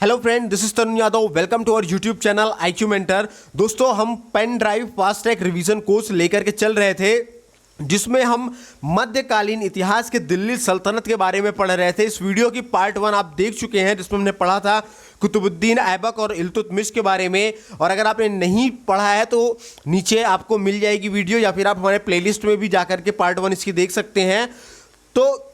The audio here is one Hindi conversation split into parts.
Hello friend, this is Tarun Yadav. Welcome to our YouTube channel IQ mentor. दोस्तों, हम pen drive fast track revision course लेकर के चल रहे थे, जिसमें हम मध्यकालीन इतिहास के दिल्ली सल्तनत के बारे में पढ़ रहे थे। इस वीडियो की पार्ट 1 आप देख चुके हैं, जिसमें हमने पढ़ा था कुतुबुद्दीन ऐबक और इल्तुतमिश के बारे में। और अगर आपने नहीं पढ़ा है तो नीचे आपको मिल जाएगी वीडियो, या फिर आप हमारे प्लेलिस्ट में भी जाकर के पार्ट 1 इसकी देख सकते हैं। तो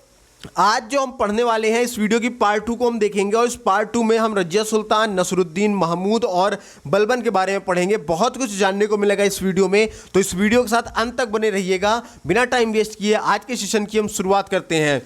आज जो हम पढ़ने वाले हैं, इस वीडियो की पार्ट 2 को हम देखेंगे, और इस पार्ट 2 में हम रजिया सुल्तान, नसरुद्दीन महमूद और बलबन के बारे में पढ़ेंगे। बहुत कुछ जानने को मिलेगा इस वीडियो में, तो इस वीडियो के साथ अंत तक बने रहिएगा। बिना टाइम वेस्ट किए आज के सेशन की हम शुरुआत करते हैं।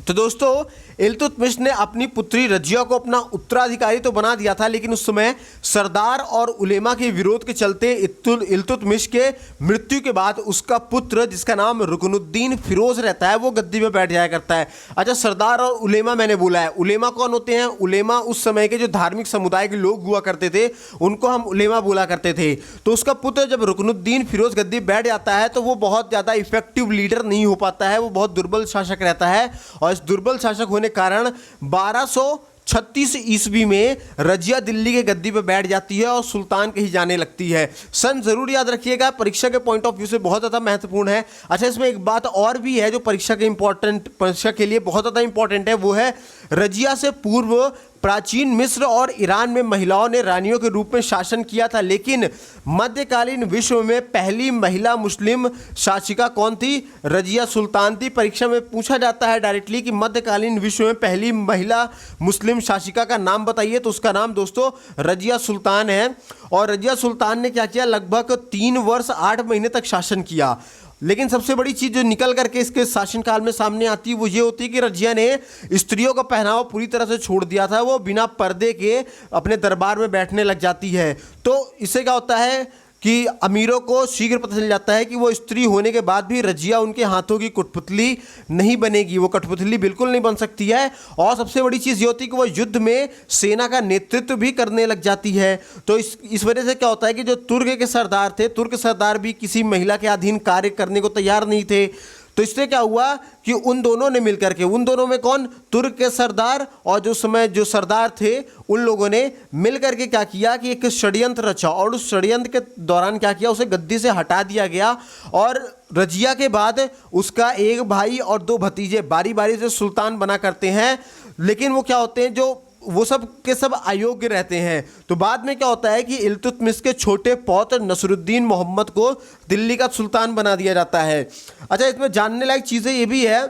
तो दोस्तों, इल्तुतमिश ने अपनी पुत्री रजिया को अपना उत्तराधिकारी तो बना दिया था, लेकिन उस समय सरदार और उलेमा के विरोध के चलते इल्तुतमिश के मृत्यु के बाद उसका पुत्र, जिसका नाम रुकनुद्दीन फिरोज रहता है, वो गद्दी में बैठ जाया करता है। अच्छा, सरदार और उलेमा मैंने बोला है, उलेमा कौन होते हैं? उलेमा उस समय के जो धार्मिक समुदाय के लोग हुआ करते थे, उनको हम उलेमा बोला करते थे। तो उसका पुत्र जब रुकनुद्दीन फिरोज गद्दी बैठ जाता है, तो वो बहुत ज़्यादा इफेक्टिव लीडर नहीं हो पाता है, वो बहुत दुर्बल शासक रहता है। और इस दुर्बल शासक होने कारण 1236 ईस्वी में रजिया दिल्ली के गद्दी पर बैठ जाती है और सुल्तान कहीं जाने लगती है। सन जरूर याद रखिएगा, परीक्षा के पॉइंट ऑफ व्यू से बहुत ज़्यादा महत्वपूर्ण है। अच्छा, इसमें एक बात और भी है जो परीक्षा के लिए बहुत ज़्यादा इंपॉर्टेंट है, वो है रजिया से पूर्व प्राचीन मिस्र और ईरान में महिलाओं ने रानियों के रूप में शासन किया था, लेकिन मध्यकालीन विश्व में पहली महिला मुस्लिम शासिका कौन थी? रजिया सुल्तान थी। परीक्षा में पूछा जाता है डायरेक्टली कि मध्यकालीन विश्व में पहली महिला मुस्लिम शासिका का नाम बताइए, तो उसका नाम दोस्तों रजिया सुल्तान है। और रजिया सुल्तान ने क्या किया? लगभग 3 वर्ष 8 महीने तक शासन किया। लेकिन सबसे बड़ी चीज़ जो निकल करके इसके शासनकाल में सामने आती है, वो ये होती है कि रजिया ने स्त्रियों का पहनावा पूरी तरह से छोड़ दिया था। वो बिना पर्दे के अपने दरबार में बैठने लग जाती है। तो इससे क्या होता है कि अमीरों को शीघ्र पता चल जाता है कि वो स्त्री होने के बाद भी रजिया उनके हाथों की कठपुतली नहीं बनेगी, वो कठपुतली बिल्कुल नहीं बन सकती है। और सबसे बड़ी चीज़ ये होती है कि वो युद्ध में सेना का नेतृत्व भी करने लग जाती है। तो इस वजह से क्या होता है कि जो तुर्क के सरदार थे, तुर्क सरदार भी किसी महिला के अधीन कार्य करने को तैयार नहीं थे। तो इससे क्या हुआ कि उन दोनों ने मिलकर के, उन दोनों में कौन? तुर्क के सरदार और जो समय जो सरदार थे, उन लोगों ने मिलकर के क्या किया कि एक षड्यंत्र रचा, और उस षड्यंत्र के दौरान क्या किया? उसे गद्दी से हटा दिया गया। और रजिया के बाद उसका एक भाई और 2 भतीजे बारी बारी से सुल्तान बना करते हैं, लेकिन वो क्या होते हैं, जो वो सब के सब अयोग्य रहते हैं। तो बाद में क्या होता है कि इल्तुतमिश के छोटे पौत्र नसरुद्दीन मोहम्मद को दिल्ली का सुल्तान बना दिया जाता है। अच्छा, इसमें जानने लायक चीज़ें ये भी है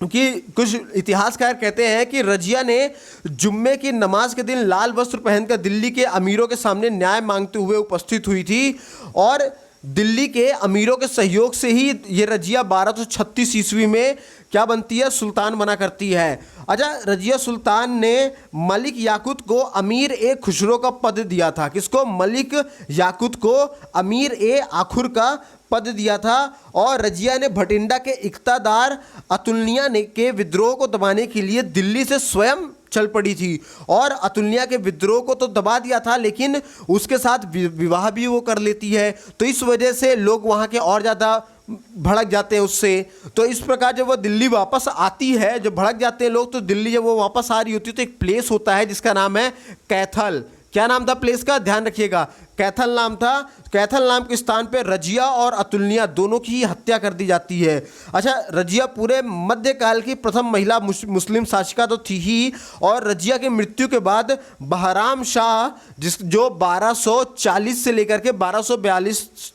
कि कुछ इतिहासकार कहते हैं कि रजिया ने जुम्मे की नमाज के दिन लाल वस्त्र पहनकर दिल्ली के अमीरों के सामने न्याय मांगते हुए उपस्थित हुई थी, और दिल्ली के अमीरों के सहयोग से ही ये रजिया 1236 ईस्वी में क्या बनती है? सुल्तान बना करती है। अच्छा, रजिया सुल्तान ने मलिक याकूत को अमीर ए खुसरो का पद दिया था। किसको? मलिक याकूत को अमीर ए आखुर का पद दिया था। और रजिया ने भटिंडा के इख्तादार अतुलनिया ने के विद्रोह को दबाने के लिए दिल्ली से स्वयं चल पड़ी थी, और अतुलनिया के विद्रोह को तो दबा दिया था, लेकिन उसके साथ विवाह भी वो कर लेती है। तो इस वजह से लोग वहाँ के और ज़्यादा भड़क जाते हैं उससे। तो इस प्रकार जब वो दिल्ली वापस आती है, जब भड़क जाते हैं लोग, तो दिल्ली जब वो वापस आ रही होती है तो एक प्लेस होता है जिसका नाम है कैथल। क्या नाम था प्लेस का? ध्यान रखिएगा, कैथल नाम था। कैथल नाम के स्थान पे रजिया और अतुलनिया दोनों की हत्या कर दी जाती है। अच्छा, रजिया पूरे मध्यकाल की प्रथम महिला मुस्लिम शासिका तो थी ही, और रजिया की मृत्यु के बाद बहराम शाह, जो 1240 से लेकर के 1242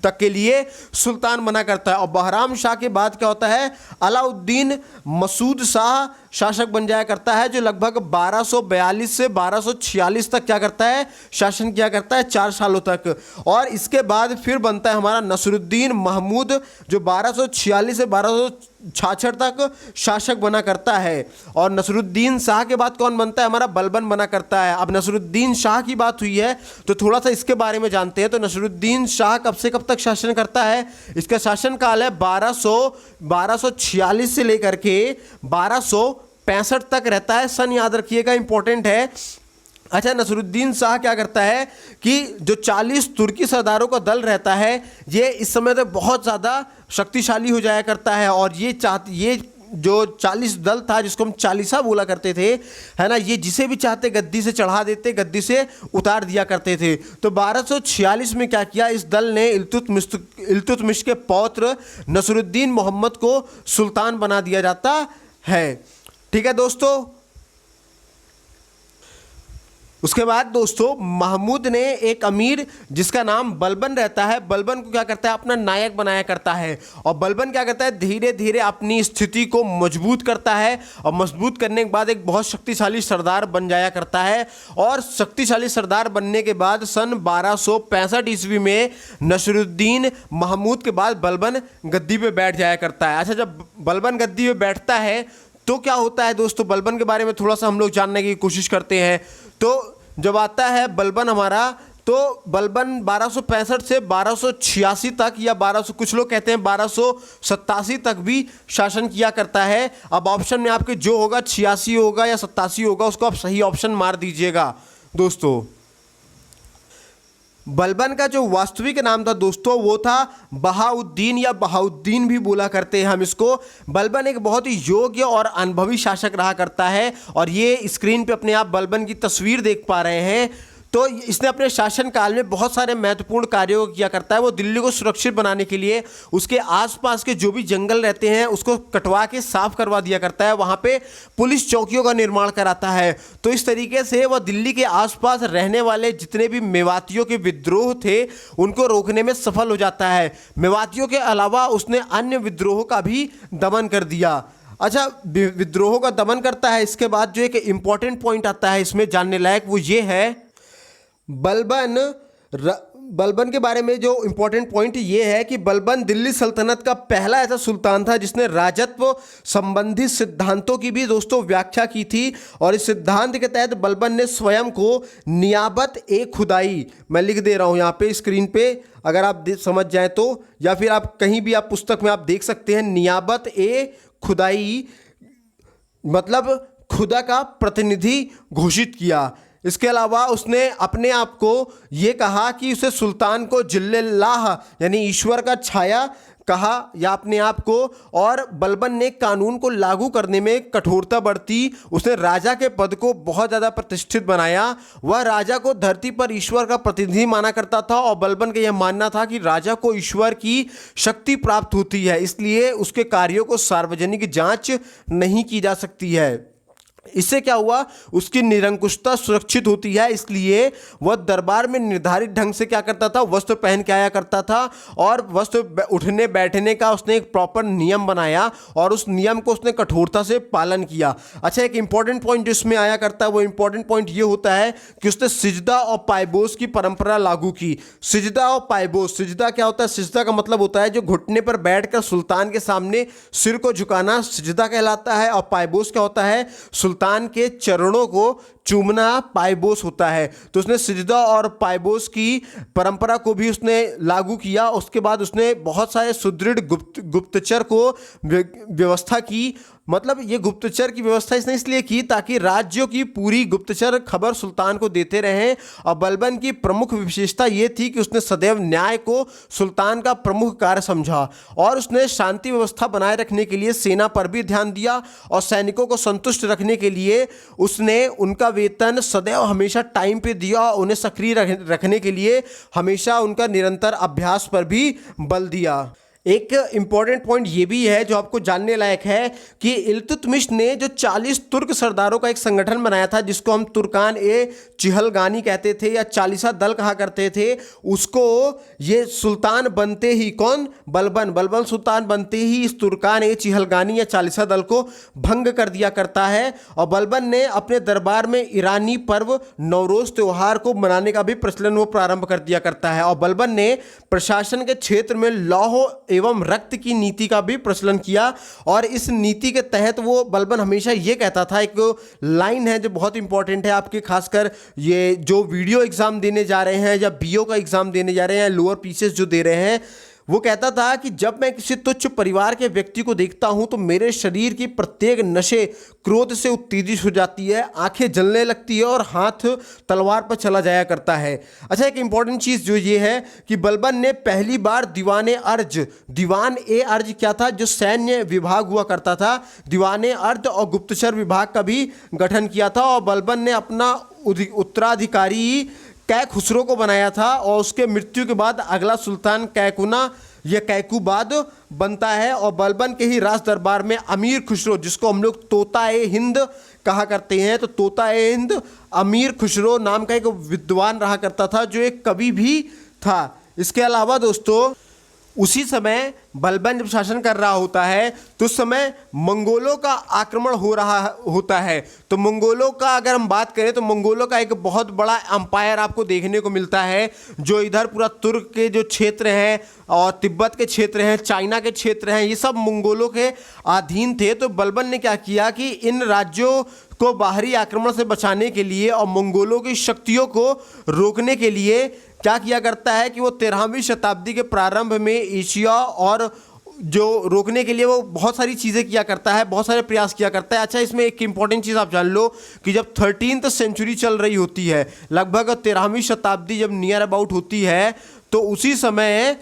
तक के लिए सुल्तान बना करता है। और बहराम शाह के बाद क्या होता है? अलाउद्दीन मसूद शाह शासक बन जाया करता है, जो लगभग 1242 से 1246 तक क्या करता है? शासन किया करता है, 4 सालों तक। और इसके बाद फिर बनता है हमारा नसरुद्दीन महमूद, जो 1246 से 1266 तक शासक बना करता है। और नसरुद्दीन शाह के बाद कौन बनता है? हमारा बलबन बना करता है। अब नसरुद्दीन शाह की बात हुई है तो थोड़ा सा इसके बारे में जानते हैं। तो नसरुद्दीन शाह कब से कब तक शासन करता है? इसका शासन काल है 1246 से लेकर के 1265 तक रहता है। सन याद रखिएगा, इंपॉर्टेंट है। अच्छा, नसरुद्दीन शाह क्या करता है कि जो 40 तुर्की सरदारों का दल रहता है, ये इस समय तक बहुत ज़्यादा शक्तिशाली हो जाया करता है, और ये जो 40 दल था, जिसको हम चालीसा बोला करते थे, है ना, ये जिसे भी चाहते गद्दी से चढ़ा देते, गद्दी से उतार दिया करते थे। तो 1246 में क्या किया, इस दल ने इल्तुतमिश के पौत्र नसरुद्दीन मोहम्मद को सुल्तान बना दिया जाता है। ठीक है दोस्तों। उसके बाद दोस्तों महमूद ने एक अमीर जिसका नाम बलबन रहता है, बलबन को क्या करता है, अपना नायक बनाया करता है। और बलबन क्या करता है, धीरे धीरे अपनी स्थिति को मजबूत करता है और मजबूत करने के बाद एक बहुत शक्तिशाली सरदार बन जाया करता है। और शक्तिशाली सरदार बनने के बाद सन 1265 ईस्वी में नसरुद्दीन महमूद के बाद बलबन गद्दी पे बैठ जाया करता है। अच्छा, जब बलबन गद्दी पे बैठता है तो क्या होता है दोस्तों, बलबन के बारे में थोड़ा सा हम लोग जानने की कोशिश करते हैं। तो जब आता है बलबन हमारा, तो बलबन 1265 से 1286 तक, या 1200, कुछ लोग कहते हैं 1287 तक भी शासन किया करता है। अब ऑप्शन में आपके जो होगा 86 होगा या 87 होगा, उसको आप सही ऑप्शन मार दीजिएगा दोस्तों। बलबन का जो वास्तविक नाम था दोस्तों, वो था बहाउद्दीन, या बहाउद्दीन भी बोला करते हैं हम इसको। बलबन एक बहुत ही योग्य और अनुभवी शासक रहा करता है। और ये स्क्रीन पे अपने आप बलबन की तस्वीर देख पा रहे हैं। तो इसने अपने शासनकाल में बहुत सारे महत्वपूर्ण कार्यों को किया करता है। वो दिल्ली को सुरक्षित बनाने के लिए उसके आसपास के जो भी जंगल रहते हैं उसको कटवा के साफ करवा दिया करता है। वहाँ पे पुलिस चौकियों का निर्माण कराता है। तो इस तरीके से वह दिल्ली के आसपास रहने वाले जितने भी मेवातियों के विद्रोह थे उनको रोकने में सफल हो जाता है। मेवातियों के अलावा उसने अन्य विद्रोहों का भी दमन कर दिया। अच्छा, विद्रोहों का दमन करता है। इसके बाद जो एक इंपॉर्टेंट पॉइंट आता है इसमें जानने लायक, वो ये है बलबन के बारे में जो इंपॉर्टेंट पॉइंट ये है कि बलबन दिल्ली सल्तनत का पहला ऐसा सुल्तान था जिसने राजत्व संबंधी सिद्धांतों की भी दोस्तों व्याख्या की थी। और इस सिद्धांत के तहत बलबन ने स्वयं को नियाबत ए खुदाई, मैं लिख दे रहा हूँ यहाँ पे स्क्रीन पे, अगर आप समझ जाए तो, या फिर आप कहीं भी आप पुस्तक में आप देख सकते हैं, नियाबत ए खुदाई मतलब खुदा का प्रतिनिधि घोषित किया। इसके अलावा उसने अपने आप को ये कहा कि उसे सुल्तान को जिल्लल्लाह यानी ईश्वर का छाया कहा, या अपने आप को। और बलबन ने कानून को लागू करने में कठोरता बरती। उसने राजा के पद को बहुत ज़्यादा प्रतिष्ठित बनाया। वह राजा को धरती पर ईश्वर का प्रतिनिधि माना करता था। और बलबन का यह मानना था कि राजा को ईश्वर की शक्ति प्राप्त होती है, इसलिए उसके कार्यों को सार्वजनिक जांच नहीं की जा सकती है। इससे क्या हुआ, उसकी निरंकुशता सुरक्षित होती है, इसलिए वह दरबार में निर्धारित ढंग से क्या करता था, वस्त्र पहन के आया करता था। और वस्त्र उठने बैठने का उसने एक प्रॉपर नियम बनाया और उस नियम को उसने कठोरता से पालन किया। अच्छा, एक इंपॉर्टेंट पॉइंट जिसमें आया करता है, वो इंपॉर्टेंट पॉइंट ये होता है कि उसने सिजदा और पायबोस की परंपरा लागू की। सिजदा और पायबोस, सिजदा क्या होता है, सिजदा का मतलब होता है जो घुटने पर बैठकर सुल्तान के सामने सिर को झुकाना, सिजदा कहलाता है। और पायबोस क्या होता है, सुल्तान के चरणों को चूमना पायबोस होता है। तो उसने सिजदा और पायबोस की परंपरा को भी उसने लागू किया। उसके बाद उसने बहुत सारे सुदृढ़ गुप्तचर को व्यवस्था की। मतलब ये गुप्तचर की व्यवस्था इसने इसलिए की ताकि राज्यों की पूरी गुप्तचर खबर सुल्तान को देते रहें। और बलबन की प्रमुख विशेषता ये थी कि उसने सदैव न्याय को सुल्तान का प्रमुख कार्य समझा। और उसने शांति व्यवस्था बनाए रखने के लिए सेना पर भी ध्यान दिया। और सैनिकों को संतुष्ट रखने के लिए उसने उनका वेतन सदैव हमेशा टाइम पे दिया। उन्हें सक्रिय रखने के लिए हमेशा उनका निरंतर अभ्यास पर भी बल दिया। एक इंपॉर्टेंट पॉइंट ये भी है जो आपको जानने लायक है कि इल्तुतमिश ने जो 40 तुर्क सरदारों का एक संगठन बनाया था, जिसको हम तुर्कान ए चिहलगानी कहते थे या चालीसा दल कहा करते थे, उसको ये सुल्तान बनते ही, कौन, बलबन सुल्तान बनते ही इस तुर्कान ए चिहलगानी या चालीसा दल को भंग कर दिया करता है। और बलबन ने अपने दरबार में ईरानी पर्व नवरोज त्योहार को मनाने का भी प्रचलन वो प्रारंभ कर दिया करता है। और बलबन ने प्रशासन के क्षेत्र में लौह एवं रक्त की नीति का भी प्रचलन किया। और इस नीति के तहत वो बलबन हमेशा ये कहता था, एक लाइन है जो बहुत इंपॉर्टेंट है आपके, खासकर ये जो वीडियो एग्जाम देने जा रहे हैं या बीओ का एग्जाम देने जा रहे हैं, लोअर पीसेस जो दे रहे हैं, वो कहता था कि जब मैं किसी तुच्छ परिवार के व्यक्ति को देखता हूं तो मेरे शरीर की प्रत्येक नसें क्रोध से उत्तेजित हो जाती है, आंखें जलने लगती है और हाथ तलवार पर चला जाया करता है। अच्छा, एक इंपॉर्टेंट चीज़ जो ये है कि बलबन ने पहली बार दीवान ए अर्ज क्या था, जो सैन्य विभाग हुआ करता था, दीवान ए अर्ज और गुप्तचर विभाग का भी गठन किया था और बलबन ने अपना उत्तराधिकारी कै खुसरो को बनाया था और उसके मृत्यु के बाद अगला सुल्तान कैकुना या कैकुबाद बनता है और बलबन के ही राज दरबार में अमीर खुसरो, जिसको हम लोग तोता ए हिंद कहा करते हैं, तो तोता ए हिंद अमीर खुसरो नाम का एक विद्वान रहा करता था जो एक कवि भी था। इसके अलावा दोस्तों उसी समय बलबन जब शासन कर रहा होता है तो उस समय मंगोलों का आक्रमण हो रहा होता है। तो मंगोलों का अगर हम बात करें तो मंगोलों का एक बहुत बड़ा एम्पायर आपको देखने को मिलता है, जो इधर पूरा तुर्क के जो क्षेत्र हैं और तिब्बत के क्षेत्र हैं, चाइना के क्षेत्र हैं, ये सब मंगोलों के अधीन थे। तो बलबन ने क्या किया कि इन राज्यों को बाहरी आक्रमण से बचाने के लिए और मंगोलों की शक्तियों को रोकने के लिए क्या किया करता है कि वो 13वीं शताब्दी के प्रारंभ में एशिया और जो रोकने के लिए वो बहुत सारी चीज़ें किया करता है, बहुत सारे प्रयास किया करता है। अच्छा, इसमें एक इंपॉर्टेंट चीज़ आप जान लो कि जब 13th सेंचुरी चल रही होती है, लगभग 13वीं शताब्दी जब नियर अबाउट होती है, तो उसी समय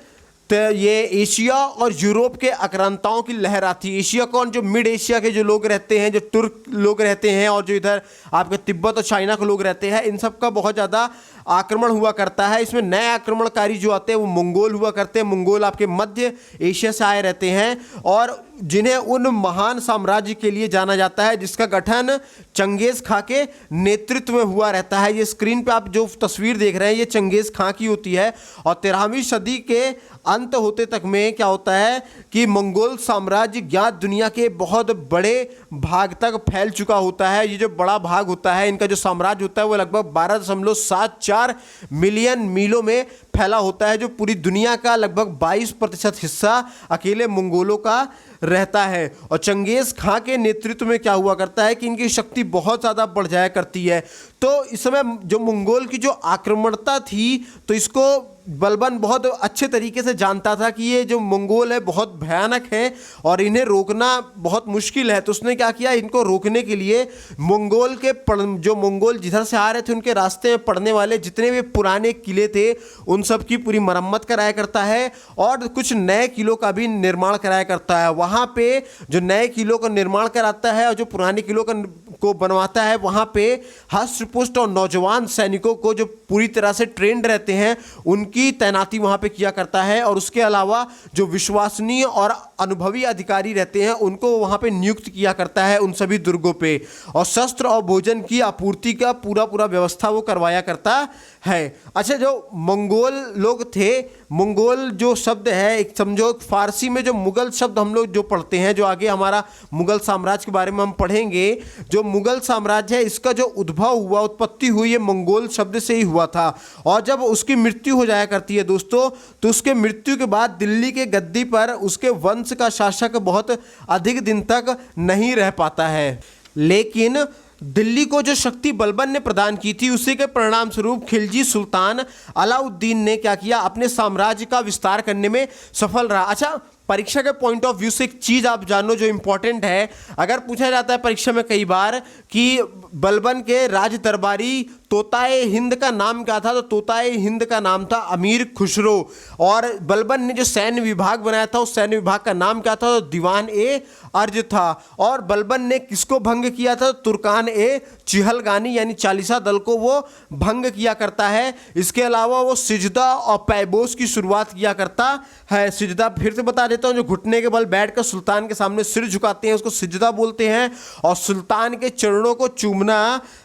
तो ये एशिया और यूरोप के आक्रांताओं की लहर आती है। एशिया कौन, जो मिड एशिया के जो लोग रहते हैं, जो तुर्क लोग रहते हैं और जो इधर आपके तिब्बत और चाइना के लोग रहते हैं, इन सब का बहुत ज़्यादा आक्रमण हुआ करता है। इसमें नए आक्रमणकारी जो आते हैं वो मंगोल हुआ करते हैं। मंगोल आपके मध्य एशिया से आए रहते हैं और जिन्हें उन महान साम्राज्य के लिए जाना जाता है जिसका गठन चंगेज़ खां के नेतृत्व में हुआ रहता है। ये स्क्रीन पे आप जो तस्वीर देख रहे हैं ये चंगेज़ खां की होती है और 13वीं सदी के अंत होते तक में क्या होता है कि मंगोल साम्राज्य ज्ञात दुनिया के बहुत बड़े भाग तक फैल चुका होता है। ये जो बड़ा भाग होता है, इनका जो साम्राज्य होता है वो लगभग 12.74 मिलियन मीलों में फैला होता है, जो पूरी दुनिया का लगभग 22% हिस्सा अकेले मंगोलों का रहता है। और चंगेज़ खां के नेतृत्व में क्या हुआ करता है कि इनकी शक्ति बहुत ज़्यादा बढ़ जाया करती है। तो इस समय जो मंगोल की जो आक्रमणता थी, तो इसको बलबन बहुत अच्छे तरीके से जानता था कि ये जो मंगोल है बहुत भयानक है और इन्हें रोकना बहुत मुश्किल है। तो उसने क्या किया, इनको रोकने के लिए मंगोल के जो मंगोल जिधर से आ रहे थे उनके रास्ते में पड़ने वाले जितने भी पुराने किले थे उन सब की पूरी मरम्मत कराया करता है और कुछ नए किलों का भी निर्माण कराया करता है। वहाँ पे जो नए किलों का निर्माण कराता है और जो पुराने किलों को बनवाता है, वहाँ पे हष्ट-पुष्ट और नौजवान सैनिकों को जो पूरी तरह से ट्रेंड रहते हैं उनकी तैनाती वहाँ पे किया करता है और उसके अलावा जो विश्वसनीय और अनुभवी अधिकारी रहते हैं उनको वहाँ पे नियुक्त किया करता है उन सभी दुर्गों पे, और शस्त्र और भोजन की आपूर्ति का पूरा व्यवस्था वो करवाया करता है। अच्छा, जो मंगोल लोग थे, मंगोल जो शब्द है एक समझो फारसी में जो मुगल शब्द हम लोग जो पढ़ते हैं, जो आगे हमारा मुगल साम्राज्य के बारे में हम पढ़ेंगे, जो मुगल साम्राज्य है इसका जो उद्भव हुआ, उत्पत्ति हुई, ये मंगोल शब्द से ही हुआ था। और जब उसकी मृत्यु हो जाया करती है दोस्तों, तो उसके मृत्यु के बाद दिल्ली के गद्दी पर उसके वंश का शासक बहुत अधिक दिन तक नहीं रह पाता है। लेकिन दिल्ली को जो शक्ति बलबन ने प्रदान की थी उसी के परिणाम स्वरूप खिलजी सुल्तान अलाउद्दीन ने क्या किया, अपने साम्राज्य का विस्तार करने में सफल रहा। अच्छा, परीक्षा के पॉइंट ऑफ व्यू से एक चीज़ आप जानो जो इंपॉर्टेंट है, अगर पूछा जाता है परीक्षा में कई बार कि बलबन के राज दरबारी तोताए हिंद का नाम क्या था, तो तोताए हिंद का नाम था अमीर खुसरो। और बलबन ने जो सैन्य विभाग बनाया था उस सैन्य विभाग का नाम क्या था, तो दीवान ए अर्ज था। और बलबन ने किसको भंग किया था, तुर्कान ए चिहलगानी यानी चालीसा दल को वो भंग किया करता है। इसके अलावा वो सिजदा और पैबोस की शुरुआत किया करता है। सिजदा फिर से बता देता हूँ, जो घुटने के बल बैठकर सुल्तान के सामने सिर झुकाते हैं उसको सिजदा बोलते हैं, और सुल्तान के चरणों को चूमना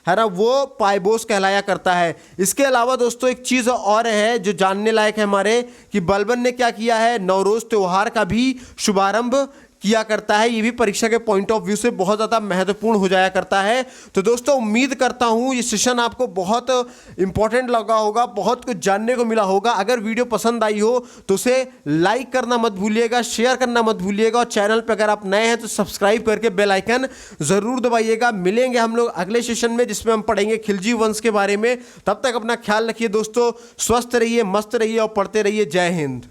है ना वो पायबोस कहलाया करता है। इसके अलावा दोस्तों एक चीज़ और है जो जानने लायक है हमारे, कि बलबन ने क्या किया है, नवरोज़ त्यौहार का भी शुभारंभ किया करता है। ये भी परीक्षा के पॉइंट ऑफ व्यू से बहुत ज़्यादा महत्वपूर्ण हो जाया करता है। तो दोस्तों उम्मीद करता हूँ ये सेशन आपको बहुत इंपॉर्टेंट लगा होगा, बहुत कुछ जानने को मिला होगा। अगर वीडियो पसंद आई हो तो उसे लाइक करना मत भूलिएगा, शेयर करना मत भूलिएगा, और चैनल पर अगर आप नए हैं तो सब्सक्राइब करके बेल आइकन ज़रूर दबाइएगा। मिलेंगे हम लोग अगले सेशन में जिसमें हम पढ़ेंगे खिलजी वंश के बारे में। तब तक अपना ख्याल रखिए दोस्तों, स्वस्थ रहिए, मस्त रहिए और पढ़ते रहिए। जय हिंद।